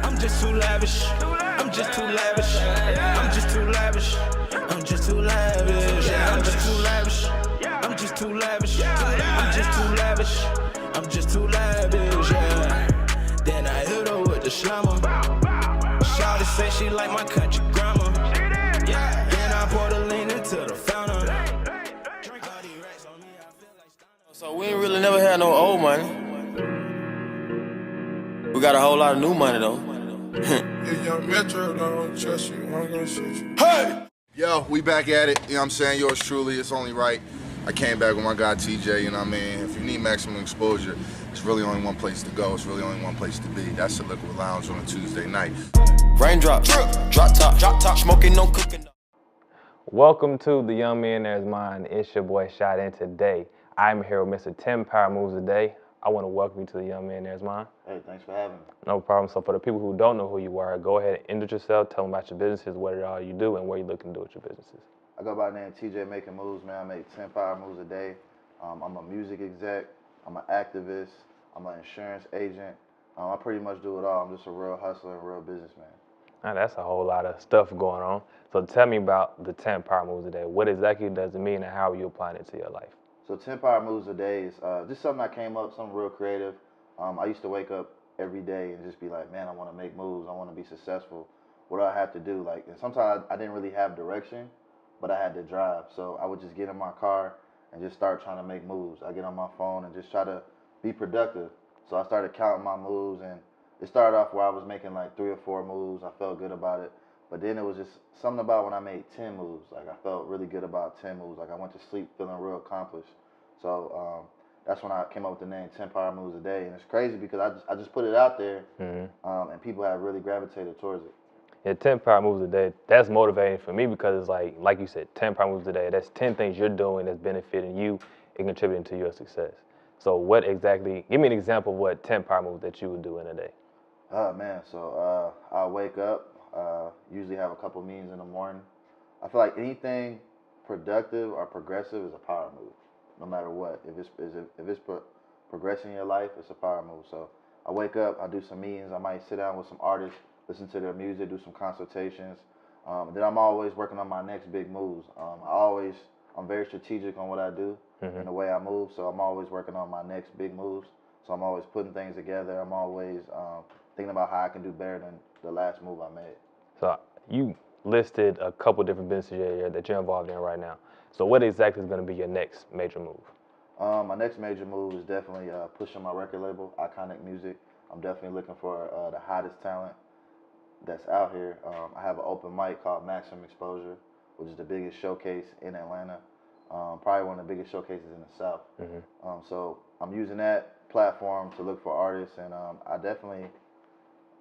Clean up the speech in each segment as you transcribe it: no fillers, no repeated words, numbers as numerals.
I'm just too lavish. I'm just too lavish. I'm just too lavish. I'm just too lavish. Yeah, I'm just too lavish. I'm just too lavish. I'm just too lavish. I'm just too lavish. Yeah. Then I hit her with the slammer. Shawty say she like my country grammar. Yeah. Then I pour the lean into the fountain. So we ain't really never had no old money. We got a whole lot of new money though. If young Metro don't trust you, I'm gonna shoot you. Hey! Yo, we back at it. You know what I'm saying? Yours truly. It's only right. I came back with my guy TJ, you know what I mean? If you need maximum exposure, it's really only one place to go. It's really only one place to be. That's the Liquid Lounge on a Tuesday night. Raindrop, drop top, smoking, no cooking. Welcome to the Young Millionaire's Mind. It's your boy Shot, and today I'm here with Mr. 10 Power Moves a Day. I want to welcome you to the Young Millionaire's Mind. Hey, thanks for having me. No problem. So for the people who don't know who you are, go ahead and introduce yourself, tell them about your businesses, what it all you do, and what you're looking to do with your businesses. I go by the name TJ Making Moves, man. I make 10 power moves a day. I'm a music exec. I'm an activist. I'm an insurance agent. I pretty much do it all. I'm just a real hustler and real businessman. Now, that's a whole lot of stuff going on. So tell me about the 10 Power Moves a Day. What exactly does it mean, and how are you applying it to your life? So 10 power moves a day is just something I came up, something real creative. I used to wake up every day and just be like, man, I want to make moves. I want to be successful. What do I have to do? And sometimes I didn't really have direction, but I had to drive. So I would just get in my car and just start trying to make moves. I get on my phone and just try to be productive. So I started counting my moves, and it started off where I was making like 3 or 4 moves. I felt good about it. But then it was just something about when I made 10 moves. I felt really good about 10 moves. I went to sleep feeling real accomplished. So that's when I came up with the name 10 Power Moves a Day. And it's crazy because I just put it out there, and people have really gravitated towards it. Yeah, 10 Power Moves a Day, that's motivating for me because it's like you said, 10 Power Moves a Day, that's 10 things you're doing that's benefiting you and contributing to your success. So what exactly, give me an example of what 10 Power Moves that you would do in a day. Oh, man, so I'll wake up, usually have a couple meetings in the morning. I feel like anything productive or progressive is a power move, no matter what. If it's progressing your life, it's a power move. So I wake up, I do some meetings, I might sit down with some artists, listen to their music, do some consultations. Then I'm always working on my next big moves. I'm very strategic on what I do and the way I move, so I'm always working on my next big moves. So I'm always putting things together. I'm always thinking about how I can do better than the last move I made. So you listed a couple different businesses that you're involved in right now. So what exactly is going to be your next major move? My next major move is definitely pushing my record label, Iconic Music. I'm definitely looking for the hottest talent that's out here. I have an open mic called Maximum Exposure, which is the biggest showcase in Atlanta. Probably one of the biggest showcases in the South. So I'm using that platform to look for artists, and I definitely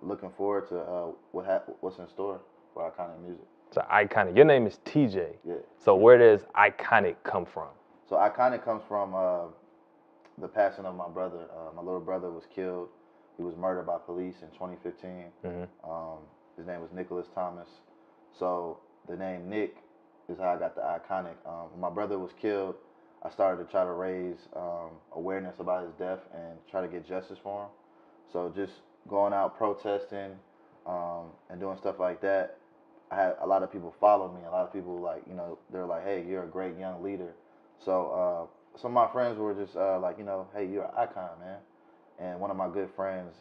looking forward to what's in store for Iconic Music. So Iconic, your name is TJ. Yeah. So where does Iconic come from? So Iconic comes from the passing of my brother. My little brother was killed. He was murdered by police in 2015. His name was Nicholas Thomas. So the name Nick is how I got the Iconic. When my brother was killed, I started to try to raise awareness about his death and try to get justice for him. So just going out protesting and doing stuff like that, I had a lot of people follow me. A lot of people they're like, hey, you're a great young leader. So some of my friends were just hey, you're an icon, man. And one of my good friends,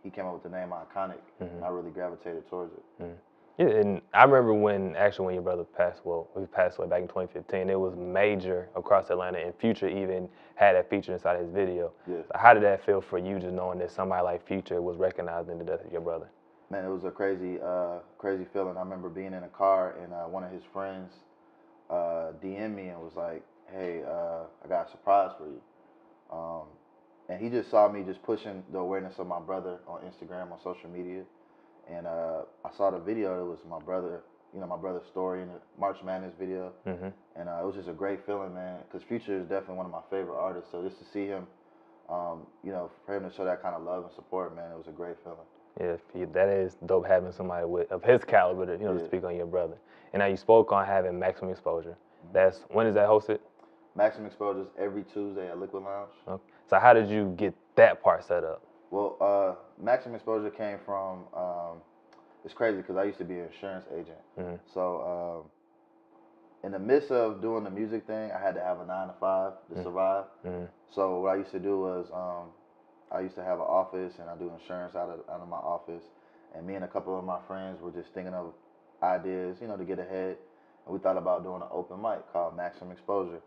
he came up with the name Iconic, and I really gravitated towards it. Yeah, and I remember when your brother passed away back in 2015, it was major across Atlanta, and Future even had that feature inside his video. Yeah. So how did that feel for you, just knowing that somebody like Future was recognized in the death of your brother? Man, it was a crazy feeling. I remember being in a car, and one of his friends DM'd me and was like, hey, I got a surprise for you. And he just saw me just pushing the awareness of my brother on Instagram, on social media. And I saw the video. It was my brother, my brother's story in the March Madness video. And it was just a great feeling, man, because Future is definitely one of my favorite artists. So just to see him, for him to show that kind of love and support, man, it was a great feeling. Yeah, that is dope having somebody of his caliber to speak on your brother. And now you spoke on having Maximum Exposure. When is that hosted? Maximum Exposure is every Tuesday at Liquid Lounge. Okay. So how did you get that part set up? Well, maximum exposure came from. It's crazy because I used to be an insurance agent. So in the midst of doing the music thing, I had to have a 9 to 5 to survive. So what I used to do was I used to have an office and I do insurance out of my office. And me and a couple of my friends were just thinking of ideas, to get ahead. And we thought about doing an open mic called Maximum Exposure.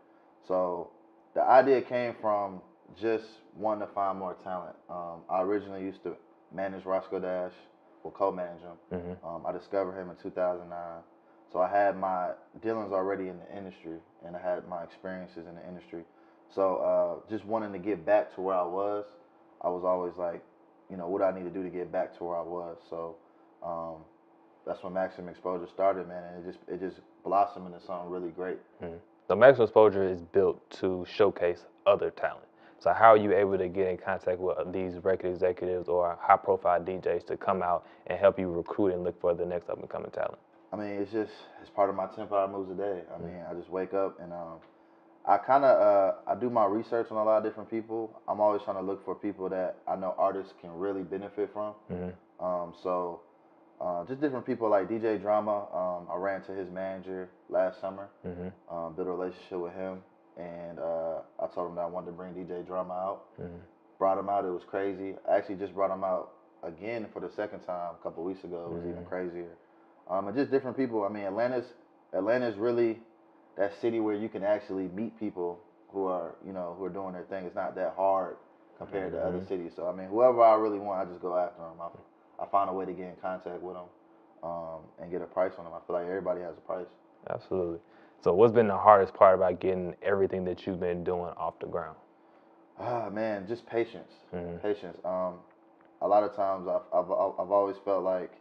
So the idea came from just wanting to find more talent. I originally used to manage Roscoe Dash, or co-manage him. I discovered him in 2009. So I had my dealings already in the industry, and I had my experiences in the industry. So just wanting to get back to where I was always like, what do I need to do to get back to where I was? So that's when Maximum Exposure started, man, and it just blossomed into something really great. So Maximum Exposure is built to showcase other talent. So how are you able to get in contact with these record executives or high-profile DJs to come out and help you recruit and look for the next up-and-coming talent? I mean, it's part of my 10 moves a day. I mean, I just wake up and I do my research on a lot of different people. I'm always trying to look for people that I know artists can really benefit from. So just different people like DJ Drama. I ran to his manager last summer, built a relationship with him, and I told him that I wanted to bring DJ Drama out. Brought him out. It was crazy. I actually just brought him out again for the second time a couple weeks ago. It was even crazier. And just different people. I mean, Atlanta's really that city where you can actually meet people who are doing their thing. It's not that hard compared to other cities. So I mean, whoever I really want, I just go after them. I find a way to get in contact with them and get a price on them. I feel like everybody has a price. Absolutely. So what's been the hardest part about getting everything that you've been doing off the ground? Man, just patience. Patience. A lot of times I've always felt like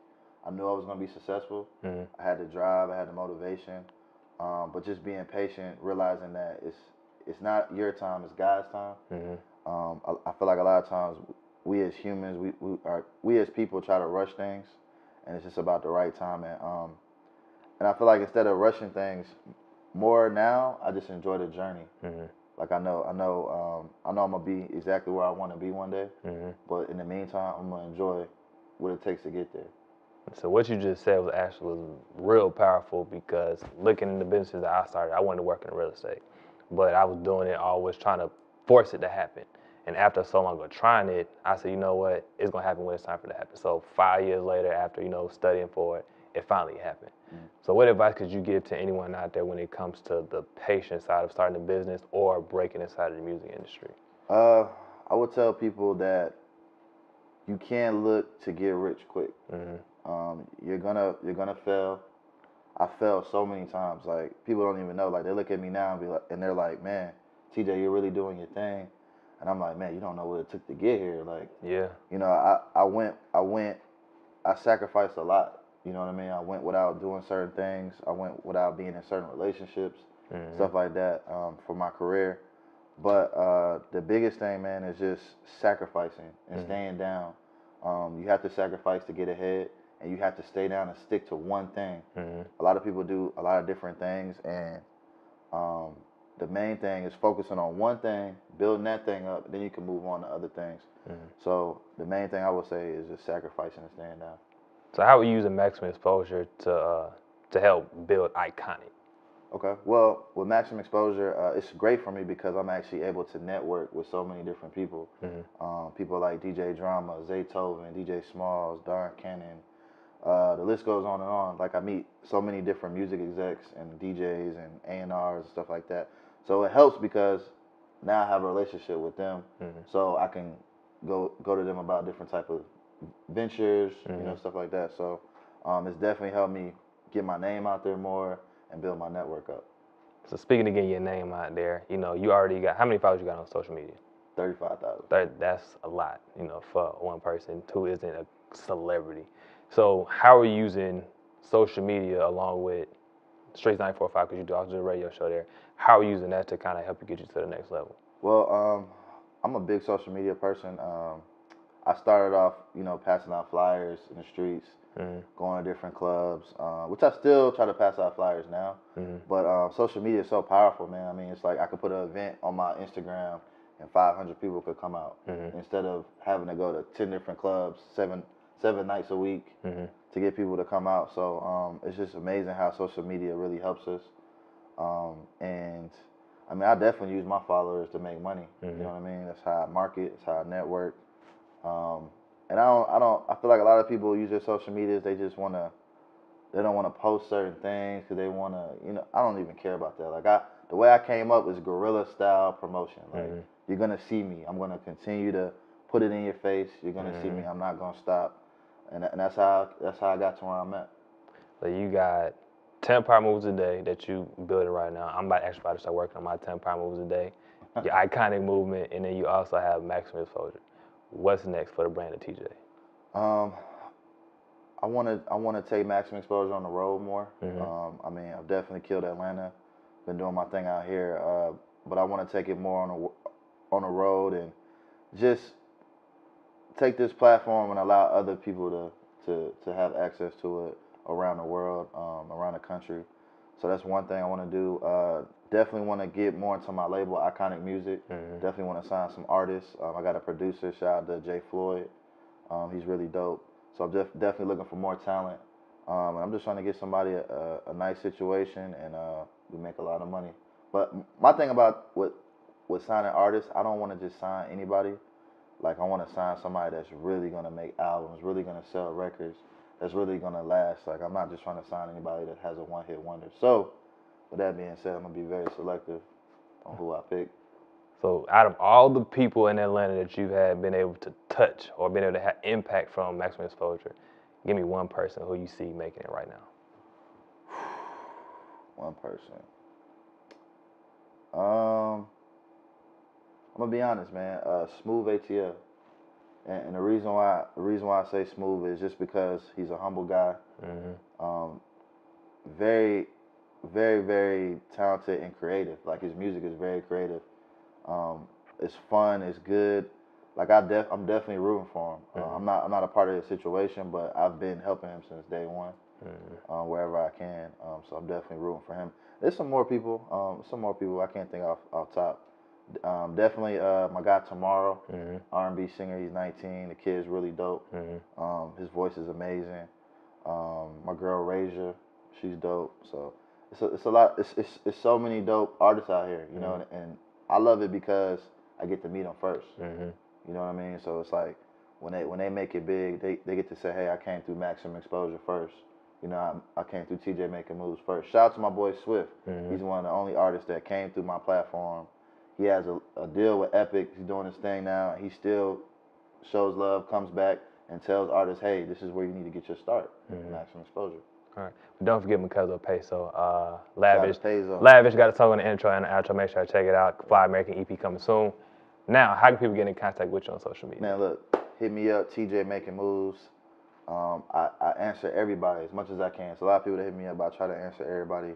I knew I was going to be successful. I had the drive, I had the motivation, but just being patient, realizing that it's not your time, it's God's time. I feel like a lot of times we as humans, we as people try to rush things, and it's just about the right time. And I feel like instead of rushing things more now, I just enjoy the journey. Like I know I'm gonna be exactly where I want to be one day, but in the meantime, I'm gonna enjoy what it takes to get there. So what you just said was real powerful, because looking in the businesses that I started, I wanted to work in real estate, but I was doing it always trying to force it to happen. And after so long of trying it, I said, you know what, it's gonna happen when it's time for it to happen. So 5 years later, after studying for it, it finally happened. So what advice could you give to anyone out there when it comes to the patient side of starting a business or breaking inside of the music industry? I would tell people that you can't look to get rich quick. You're gonna fail. I failed so many times. Like, people don't even know. Like, they look at me now and they're like, man, TJ, you're really doing your thing. And I'm like, man, you don't know what it took to get here. Like, yeah, I sacrificed a lot. You know what I mean? I went without doing certain things. I went without being in certain relationships, stuff like that, for my career. But the biggest thing, man, is just sacrificing and staying down. You have to sacrifice to get ahead, and you have to stay down and stick to one thing. A lot of people do a lot of different things, and the main thing is focusing on one thing, building that thing up, then you can move on to other things. So the main thing I would say is just sacrificing and staying down. So how are you using Maximum Exposure to help build Iconic? Okay. Well, with Maximum Exposure, it's great for me because I'm actually able to network with so many different people. People like DJ Drama, Zaytoven, DJ Smalls, Darn Cannon. The list goes on and on. Like, I meet so many different music execs and DJs and A&Rs and stuff like that. So it helps because now I have a relationship with them, so I can go to them about different type of ventures, stuff like that. So it's definitely helped me get my name out there more and build my network up. So speaking of getting your name out there, you already got, how many followers you got on social media? 35,000. That's a lot, for one person who isn't a celebrity. So how are you using social media along with Streets 945, because you do also do a radio show there? How are you using that to kind of help you get you to the next level? Well, I'm a big social media person. I started off, passing out flyers in the streets, going to different clubs, which I still try to pass out flyers now. But social media is so powerful, man. I mean, it's like I could put an event on my Instagram and 500 people could come out instead of having to go to 10 different clubs, seven nights a week to get people to come out. So it's just amazing how social media really helps us. And I mean, I definitely use my followers to make money. You know what I mean? That's how I market. That's how I network. And I feel like a lot of people use their social medias. They don't want to post certain things because they want to, I don't even care about that. Like the way I came up is guerrilla style promotion. Like you're gonna see me. I'm gonna continue to put it in your face. You're gonna see me. I'm not gonna stop. And that's how I got to where I'm at. So you got 10 power moves a day that you building right now. I'm about to start working on my 10 power moves a day. Your iconic movement, and then you also have maximum exposure. What's next for the brand of TJ? I want to take maximum exposure on the road more. I mean, I've definitely killed Atlanta. Been doing my thing out here, but I want to take it more on the road and just take this platform and allow other people to have access to it around the world, around the country. So that's one thing I want to do. Definitely want to get more into my label, Iconic Music. Definitely want to sign some artists. I got a producer, shout out to Jay Floyd. He's really dope. So I'm definitely looking for more talent. And I'm just trying to get somebody a nice situation, and we make a lot of money. But my thing about with signing artists, I don't want to just sign anybody. Like, I want to sign somebody that's really going to make albums, really going to sell records, that's really going to last. Like, I'm not just trying to sign anybody that has a one-hit wonder. So, with that being said, I'm going to be very selective on who I pick. So, out of all the people in Atlanta that you've been able to touch or been able to have impact from maximum exposure, give me one person who you see making it right now. One person. I'm gonna be honest, man. Smooth ATL, and the reason why I say Smooth is just because he's a humble guy. Very, very, very talented and creative. Like, his music is very creative. It's fun. It's good. Like, I'm definitely rooting for him. I'm not a part of the situation, but I've been helping him since day one, wherever I can. So I'm definitely rooting for him. There's some more people I can't think off top. Definitely my guy Tomorrow, R&B singer. He's 19. The kid's really dope. His voice is amazing. My girl Rasia, she's dope. So it's a lot. It's so many dope artists out here, you know, and I love it because I get to meet them first. You know what I mean? So it's like when they make it big, they get to say, hey, I came through maximum exposure first. You know, I came through TJ Making Moves first. Shout out to my boy Swift. He's one of the only artists that came through my platform. He has a deal with Epic. He's doing his thing now. He still shows love, comes back, and tells artists, hey, this is where you need to get your start. Maximum exposure. All right. But don't forget Mikazo Peso. Lavish. Peso. Lavish got a song on the intro and the outro. Make sure I check it out. Fly American EP coming soon. Now, how can people get in contact with you on social media? Man, look, hit me up, TJ Making Moves. I answer everybody as much as I can. So a lot of people that hit me up, I try to answer everybody.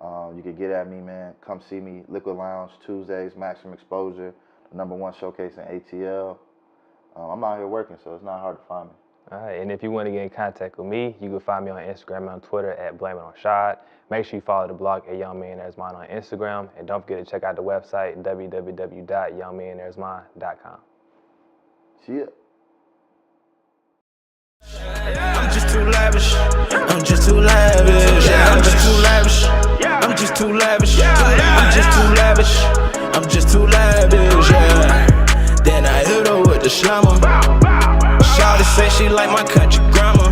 You can get at me, man. Come see me. Liquid Lounge, Tuesdays, Maximum Exposure, the #1 showcase in ATL. I'm out here working, so it's not hard to find me. All right, and if you want to get in contact with me, you can find me on Instagram and on Twitter at @BlameItOnShad. Make sure you follow the blog at Young Millionaire's Mind on Instagram, and don't forget to check out the website www.youngmillionairesmind.com. See ya. I'm just too lavish. I'm just too lavish. Yeah, I'm just too lavish. I'm just too lavish. I'm just too lavish. I'm just too lavish. Yeah. Then I hit her with the slammer. Shawty say she like my country grammar.